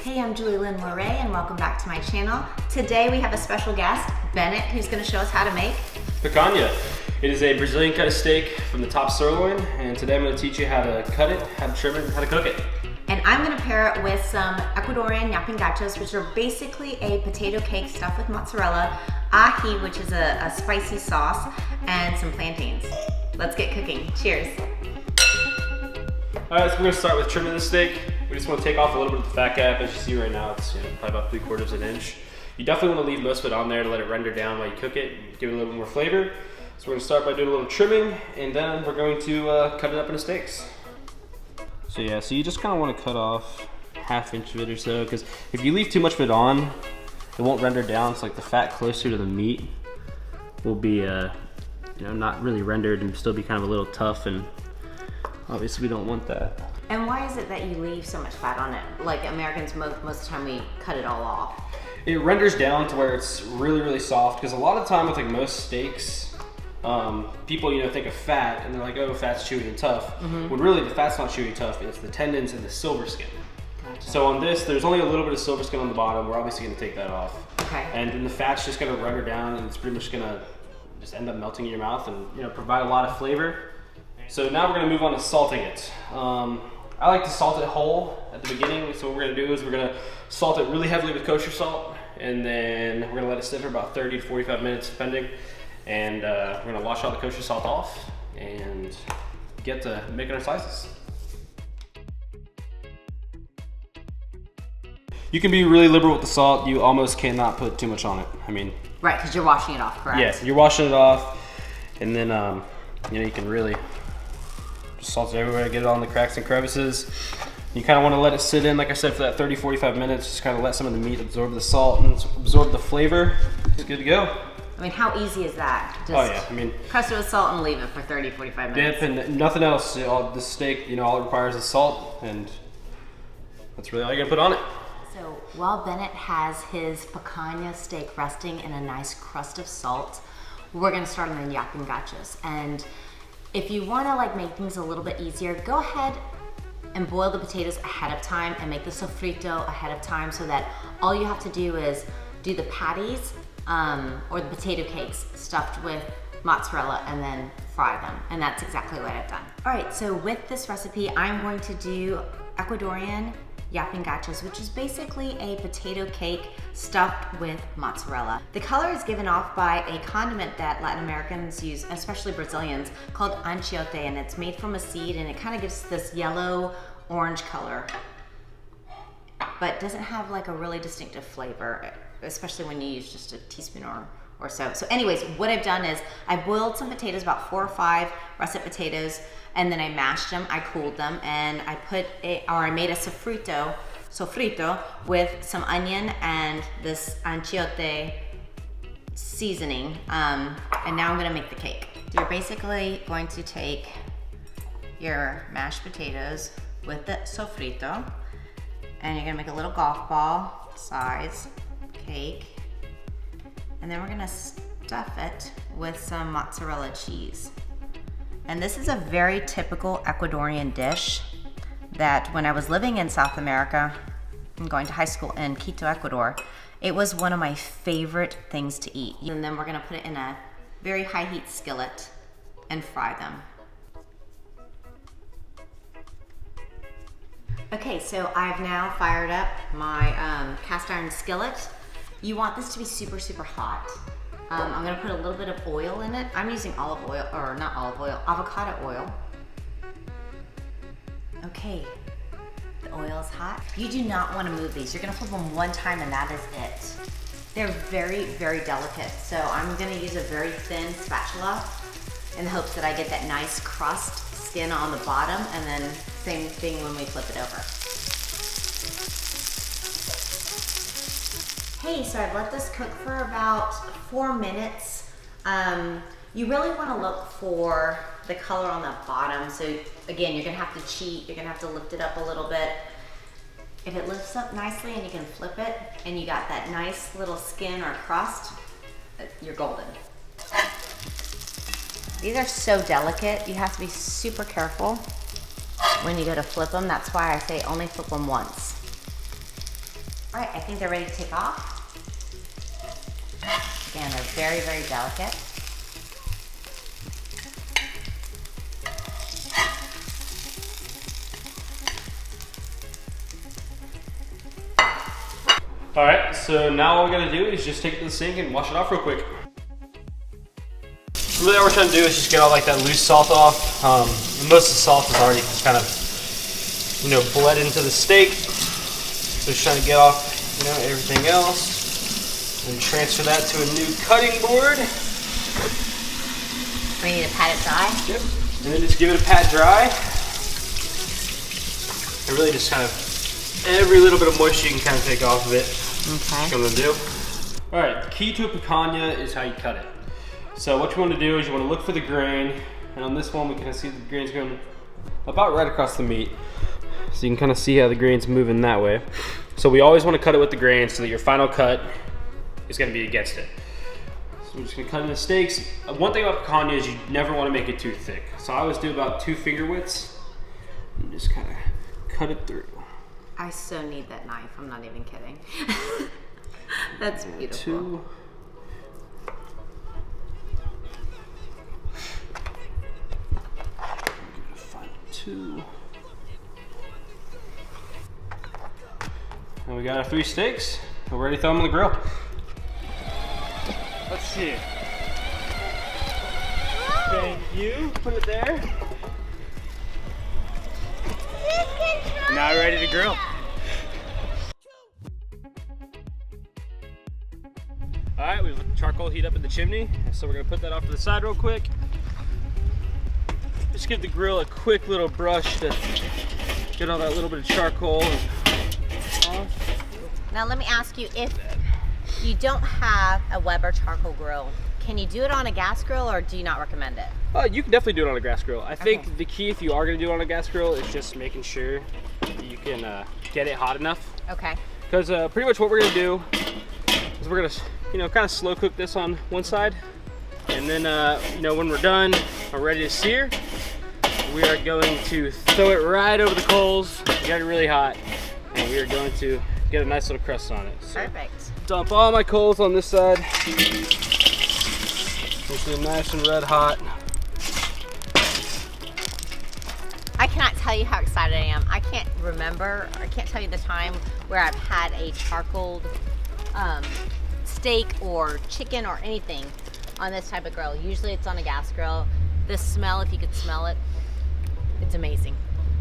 Hey, I'm Julie Lynn Moray and welcome back to my channel. Today we have a special guest, Bennett, who's going to show us how to make Picanha. It is a Brazilian cut of steak from the top sirloin, and today I'm going to teach you how to cut it, how to trim it, and how to cook it. And I'm going to pair it with some Ecuadorian yapingachos, which are basically a potato cake stuffed with mozzarella, ají, which is a spicy sauce, and some plantains. Let's get cooking. Cheers. Alright, so we're going to start with trimming the steak. We just want to take off a little bit of the fat cap. As you see right now, it's probably about 3/4 of an inch. You definitely want to leave most of it on there to let it render down while you cook it, and give it a little bit more flavor. So we're going to start by doing a little trimming, and then we're going to cut it up into steaks. So yeah, so you just kind of want to cut off 1/2 inch of it or so, because if you leave too much of it on, it won't render down. It's like the fat closer to the meat will be not really rendered and still be kind of a little tough, and obviously we don't want that. And why is it that you leave so much fat on it? Like Americans, most of the time we cut it all off. It renders down to where it's really, really soft, because a lot of time with like most steaks, people think of fat and they're like, oh, fat's chewy and tough. When really the fat's not chewy and tough, it's the tendons and the silver skin. Gotcha. So on this, there's only a little bit of silver skin on the bottom. We're obviously gonna take that off. Okay. And then the fat's just gonna render down, and it's pretty much gonna just end up melting in your mouth and provide a lot of flavor. So now we're gonna move on to salting it. I like to salt it whole at the beginning. So what we're gonna do is we're gonna salt it really heavily with kosher salt, and then we're gonna let it sit for about 30 to 45 minutes depending. And we're gonna wash all the kosher salt off and get to making our slices. You can be really liberal with the salt. You almost cannot put too much on it. Right, because you're washing it off, correct? Yes, you're washing it off, and then you can really just salt it everywhere, get it on the cracks and crevices. You kind of want to let it sit in, like I said, for that 30-45 minutes. Just kind of let some of the meat absorb the salt and absorb the flavor. It's good to go. How easy is that? Just crust it with salt and leave it for 30-45 minutes. Dip and nothing else. The steak, all it requires is salt, and that's really all you're gonna put on it. So while Bennett has his picanha steak resting in a nice crust of salt, we're gonna start on the yapingachos. And if you wanna make things a little bit easier, go ahead and boil the potatoes ahead of time and make the sofrito ahead of time, so that all you have to do is do the patties or the potato cakes stuffed with mozzarella and then fry them. And that's exactly what I've done. All right, so with this recipe, I'm going to do Ecuadorian yapingachos, which is basically a potato cake stuffed with mozzarella. The color is given off by a condiment that Latin Americans use, especially Brazilians, called achiote, and it's made from a seed, and it kind of gives this yellow-orange color, but doesn't have a really distinctive flavor, especially when you use just a teaspoon or so. So anyways, what I've done is I boiled some potatoes, about 4 or 5 russet potatoes, and then I mashed them, I cooled them, and I made a sofrito with some onion and this achiote seasoning, and now I'm gonna make the cake. You're basically going to take your mashed potatoes with the sofrito, and you're gonna make a little golf ball size cake, and then we're gonna stuff it with some mozzarella cheese. And this is a very typical Ecuadorian dish that when I was living in South America and going to high school in Quito, Ecuador, it was one of my favorite things to eat. And then we're gonna put it in a very high heat skillet and fry them. Okay, so I've now fired up my cast iron skillet. You want this to be super, super hot. I'm gonna put a little bit of oil in it. I'm using olive oil, or not olive oil, avocado oil. Okay, the oil is hot. You do not wanna move these. You're gonna flip them one time and that is it. They're very, very delicate. So I'm gonna use a very thin spatula in the hopes that I get that nice crust skin on the bottom, and then same thing when we flip it over. Hey, so I've let this cook for about 4 minutes. You really want to look for the color on the bottom. So again, you're gonna have to cheat. You're gonna have to lift it up a little bit. If it lifts up nicely and you can flip it, and you got that nice little skin or crust, you're golden. These are so delicate. You have to be super careful when you go to flip them. That's why I say only flip them once. All right, I think they're ready to take off. Again, they're very, very delicate. All right, so now all we're gonna do is just take it to the sink and wash it off real quick. So really all we're trying to do is just get all like that loose salt off. Most of the salt is already just kind of, you know, bled into the steak. So just trying to get off, you know, everything else and transfer that to a new cutting board. We need to pat it dry? Yep, and then just give it a pat dry. And really just kind of, every little bit of moisture you can kind of take off of it. Okay. That's what I'm gonna do. All right, the key to a picanha is how you cut it. So what you want to do is you want to look for the grain, and on this one we can see the grain's going about right across the meat. So you can kind of see how the grain's moving that way. So we always want to cut it with the grain so that your final cut is going to be against it. So we're just going to cut in the steaks. One thing about picanha is you never want to make it too thick. So I always do about 2 finger widths and just kind of cut it through. I so need that knife, I'm not even kidding. That's beautiful. 2. Final 2. And we got our 3 steaks. We're ready to throw them on the grill. Let's see. Thank you. Put it there. Now we're ready to grill. All right, we've let the charcoal heat up in the chimney, so we're gonna put that off to the side real quick. Just give the grill a quick little brush to get all that little bit of charcoal off. Now let me ask you, if you don't have a Weber charcoal grill, can you do it on a gas grill, or do you not recommend it? You can definitely do it on a gas grill. I think the key, if you are gonna do it on a gas grill, is just making sure you can get it hot enough. Okay. Because pretty much what we're gonna do is we're gonna, you know, kind of slow cook this on one side, and then you know, when we're done, we're ready to sear, we are going to throw it right over the coals, get it really hot, and we are going to get a nice little crust on it. So Perfect. dump all my coals on this side. Make it nice and red hot. I cannot tell you how excited I am. I can't remember, I can't tell you the time where I've had a charcoaled steak or chicken or anything on this type of grill. Usually it's on a gas grill. The smell, if you could smell it, it's amazing.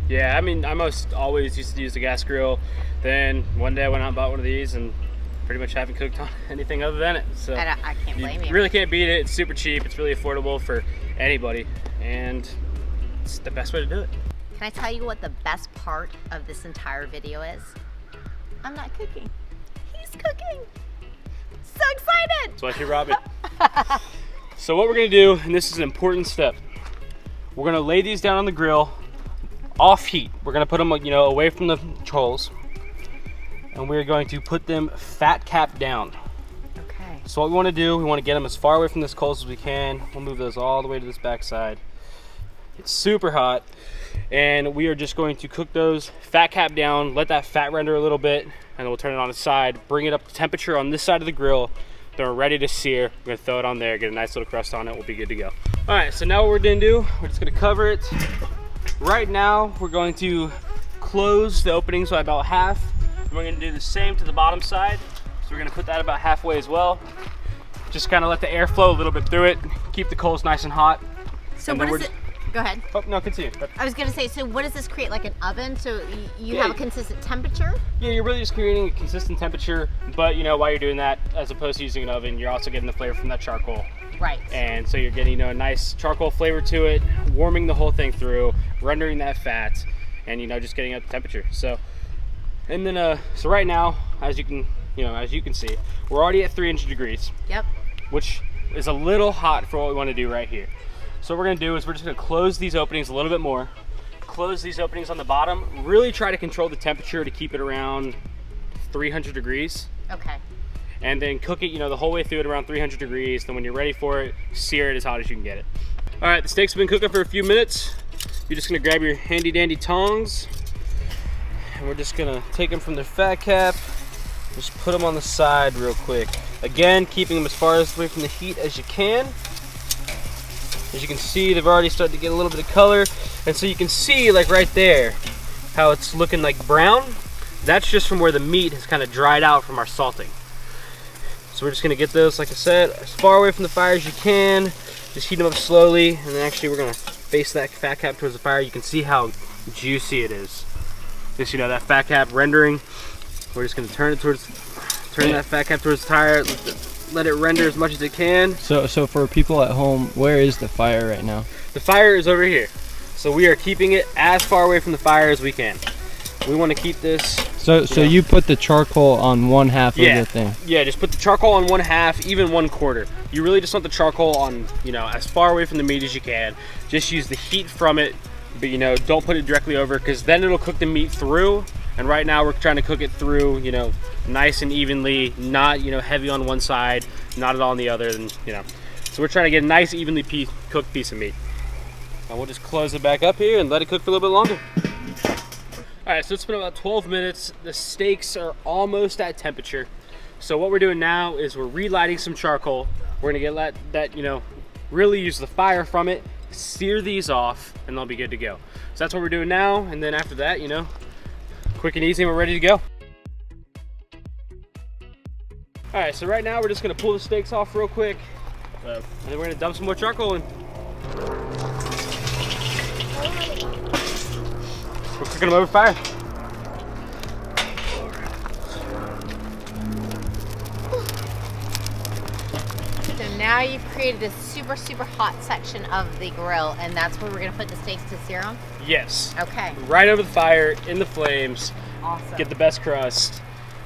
Yeah, I mean, I most always used to use the gas grill. Then one day I went out and bought one of these and pretty much haven't cooked on anything other than it. So I can't blame you. You really can't beat it. It's super cheap. It's really affordable for anybody, and it's the best way to do it. Can I tell you what the best part of this entire video is? I'm not cooking. He's cooking. So excited. That's why she robbed it. So what we're gonna do, and this is an important step, we're gonna lay these down on the grill off heat. We're gonna put them, you know, away from the coals, and we're going to put them fat cap down. Okay. So what we want to do, we want to get them as far away from this coals as we can. We'll move those all the way to this back side. It's super hot, and we are just going to cook those fat cap down, let that fat render a little bit, and then we'll turn it on its side, bring it up to temperature on this side of the grill. Then we're ready to sear. We're gonna throw it on there, get a nice little crust on it. We'll be good to go. All right, so now what we're gonna do, we're just gonna cover it. Right now, we're going to close the openings by about half. We're gonna do the same to the bottom side. So we're gonna put that about halfway as well. Just kind of let the air flow a little bit through it, keep the coals nice and hot. So what is it? Go ahead. Oh, no, continue. I was gonna say, so what does this create, like an oven? So you have a consistent temperature? Yeah, you're really just creating a consistent temperature, but you know, while you're doing that, as opposed to using an oven, you're also getting the flavor from that charcoal. Right. And so you're getting, you know, a nice charcoal flavor to it, warming the whole thing through, rendering that fat, and you know, just getting up the temperature. So, and then so right now, as you can see, we're already at 300 degrees. Yep. Which is a little hot for what we want to do right here. So what we're gonna do is we're just gonna close these openings a little bit more, close these openings on the bottom, really try to control the temperature to keep it around 300 degrees. Okay. And then cook it, you know, the whole way through at around 300 degrees. Then when you're ready for it, sear it as hot as you can get it. All right, the steaks have been cooking for a few minutes. You're just gonna grab your handy dandy tongs, and we're just gonna take them from the fat cap, Just put them on the side real quick. Again, keeping them as far away from the heat as you can. As you can see, they've already started to get a little bit of color. And so you can see, like right there, how it's looking like brown. That's just from where the meat has kind of dried out from our salting. So we're just gonna get those, like I said, as far away from the fire as you can. Just heat them up slowly, and then actually we're gonna face that fat cap towards the fire. You can see how juicy it is. Just, you know, that fat cap rendering. We're just gonna turn that fat cap towards the tire, let it render as much as it can. So for people at home, where is the fire right now? The fire is over here. So we are keeping it as far away from the fire as we can. We want to keep this. So you put the charcoal on one half of the thing. Yeah, just put the charcoal on one half, even 1/4. You really just want the charcoal on, you know, as far away from the meat as you can. Just use the heat from it, but you know, don't put it directly over, because then it'll cook the meat through. And right now we're trying to cook it through, you know, nice and evenly, not, you know, heavy on one side, not at all on the other, and you know. So we're trying to get a nice, evenly cooked piece of meat. And we'll just close it back up here and let it cook for a little bit longer. All right, so it's been about 12 minutes. The steaks are almost at temperature. So what we're doing now is we're relighting some charcoal. We're gonna get that, you know, really use the fire from it, sear these off, and they'll be good to go. So that's what we're doing now, and then after that, you know, quick and easy, and we're ready to go. All right, so right now we're just gonna pull the steaks off real quick, and then we're gonna dump some more charcoal in. We're cooking them over fire. So now you've created this super, super hot section of the grill, and that's where we're gonna put the steaks to sear on? Yes. Okay. Right over the fire, in the flames. Awesome. Get the best crust,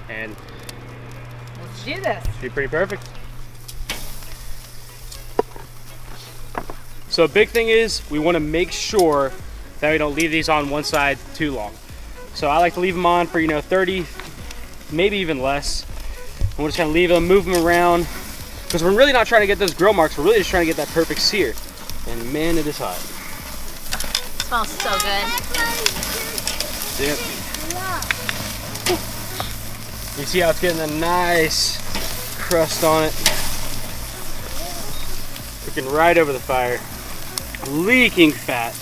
and Let's do this. should be pretty perfect. So a big thing is we want to make sure that we don't leave these on one side too long. So I like to leave them on for, you know, 30, maybe even less. And we're just gonna leave them, move them around, because we're really not trying to get those grill marks. We're really just trying to get that perfect sear. And man, it is hot. It smells so good. Yep. You see how it's getting a nice crust on it. Cooking right over the fire. Leaking fat.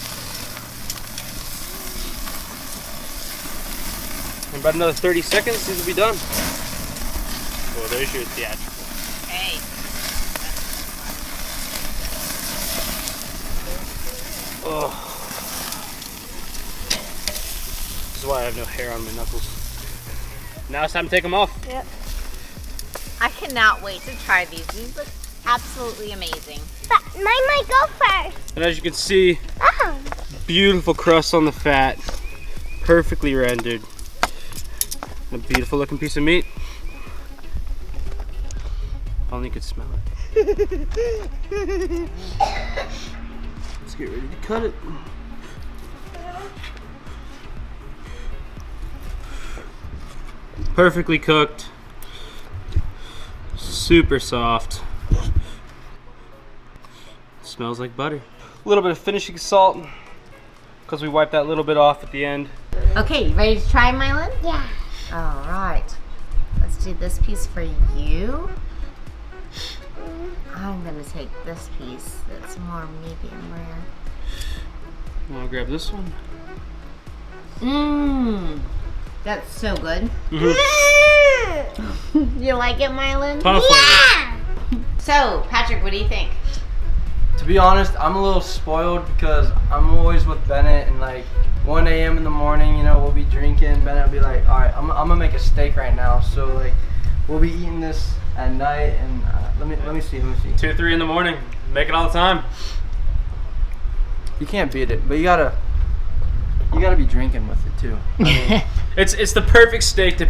In about another 30 seconds, these will be done. Oh, there's your theatrical. Hey. Oh. This is why I have no hair on my knuckles. Now it's time to take them off. Yep. I cannot wait to try these. These look absolutely amazing. But mine might go first. And as you can see, beautiful crust on the fat, perfectly rendered. A beautiful looking piece of meat. Only you could smell it. Let's get ready to cut it. Perfectly cooked, super soft. Smells like butter. A little bit of finishing salt, because we wiped that little bit off at the end. Okay, you ready to try, Mylan? Yeah. All right. Let's do this piece for you. I'm gonna take this piece that's more medium rare. I'll grab this one. Mmm. That's so good. Mm-hmm. You like it, Mylan? Ton of flavor. So, Patrick, what do you think? To be honest, I'm a little spoiled because I'm always with Bennett, and like 1 a.m. in the morning, you know, we'll be drinking. Bennett will be like, all right, I'm gonna make a steak right now. So like, we'll be eating this at night, and let me see. 2, 3 in the morning. Make it all the time. You can't beat it, but you gotta be drinking with it too. I mean, It's the perfect steak to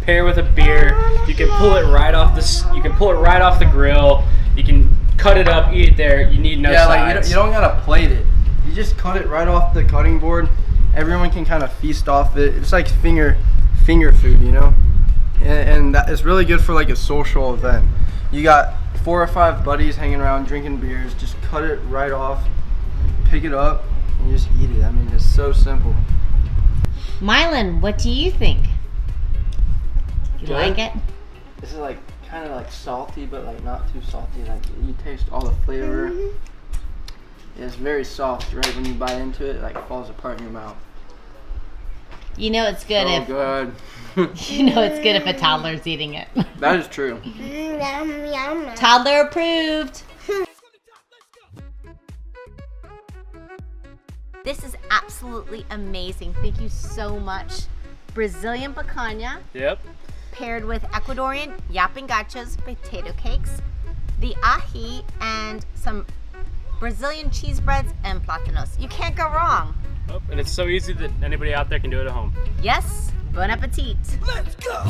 pair with a beer. You can pull it right off the grill. You can cut it up, eat it there. You need no yeah, sides. like you don't gotta plate it. You just cut it right off the cutting board. Everyone can kind of feast off it. It's like finger food, you know. And that is really good for like a social event. You got 4 or 5 buddies hanging around drinking beers. Just cut it right off, pick it up, and just eat it. I mean, it's so simple. Mylan, what do you think? You You like it? This is like kind of like salty, but like not too salty. Like you taste all the flavor. It's very soft, right? When you bite into it, it like falls apart in your mouth. You know it's good So if good. you know it's good if a toddler's eating it. That is true. Yum, yum. Toddler approved. This is absolutely amazing. Thank you so much. Brazilian picanha Yep. paired with Ecuadorian yapingachas potato cakes, the ají, and some Brazilian cheese breads and platanos. You can't go wrong. Oh, and it's so easy that anybody out there can do it at home. Yes, bon appetit. Let's go.